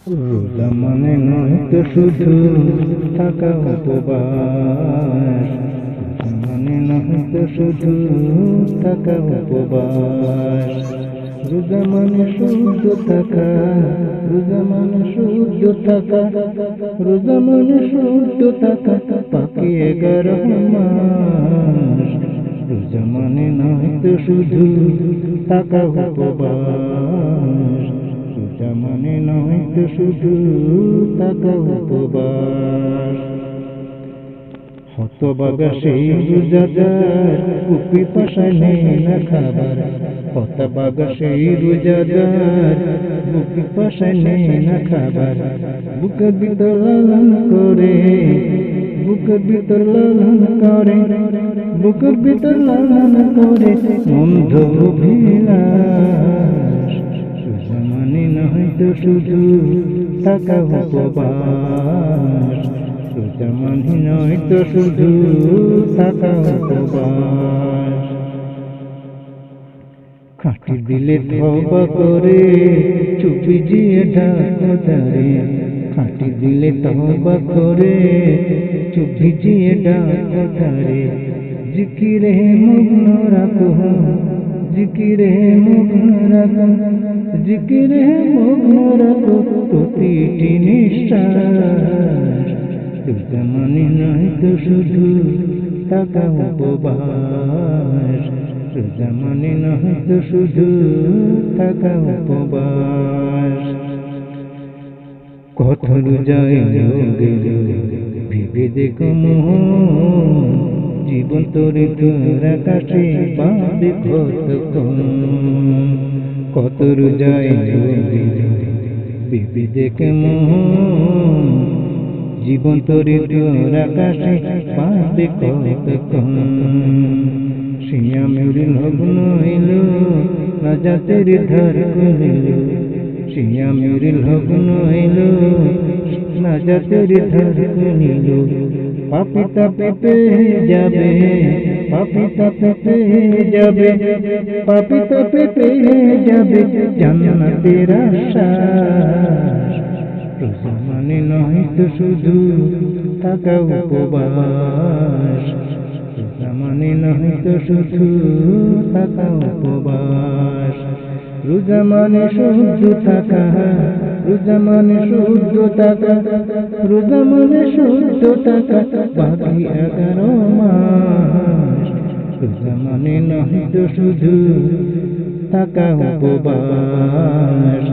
রোজা মানে নয় তো শুধু থাকা উপবাস, রোজা মানে নয় তো শুধু থাকা উপবাস। রোজা মানে শুদ্ধ থাকা, রোজা মানে শুদ্ধ থাকা, রোজা মানে শুদ্ধ থাকা পাকে 11 মাস। রোজা মানে নয় তো শুধু থাকা উপবাস, রোজা মানে নয় তো শুধু থাকা উপবাস। হতভাগা সেই রোজাদার বুকে পাশায় নেই না খাবার, হতভাগা সেই রোজাদার বুকে পাশায় নেই না খাবার। বুকের ভিতর লালন করে, বুকের ভিতর লালন করে, বুকের ভিতর লালন করে অন্ধ অভিলাষ। রোজা মানে নয় তো শুধু থাকা উপবাস, রোজা মানে নয় তো শুধু থাকা উপবাস। খাঁটি দিলে তওবা করে চুপি জিয়ে ডাকো তারে, খাঁটি দিলে তওবা করে চুপি জিয়ে ডাকো তারে। জিকিরে মগ্ন রাখো, জিকিরে মগ্ন রাখো, জিকিরে মগ্ন রাখো প্রতিটি নিঃশ্বাস। রোজা মানে নয় তো শুধু থাকা উপবাস, রোজা মানে নয় তো শুধু থাকা উপবাস। কত রোজা এলো গেল ভেবে দেখো মন, জীবন তোরে তোর আকাশে বাঁধে কতক্ষণ। কত রোজা এলো গেল ভেবে দেখে মন, জীবন তোরে তোর আকাশে বাঁধে কতক্ষণ। সিয়ামের লগ্ন এলো নাজাতের ধার করিল, সিয়ামের লগ্ন এলো নাজাতের ধার করিল। পাপী তাপে পেয়ে যাবে, পাপী তাপে পেয়ে যাবে, পাপী তাপে পেয়ে যাবে জান্নাতের আশ্বাস। রোজা মানে নয় তো শুধু থাকা উপবাস, রোজা মানে নয় তো শুধু থাকা উপবাস। রোজা মানে শুদ্ধ থাকা, রোজা মানে শুদ্ধ থাকা, রোজা মানে শুদ্ধ থাকা বাকি 11 মাস। রোজা মানে নয় তো শুধু থাকা উপবাস,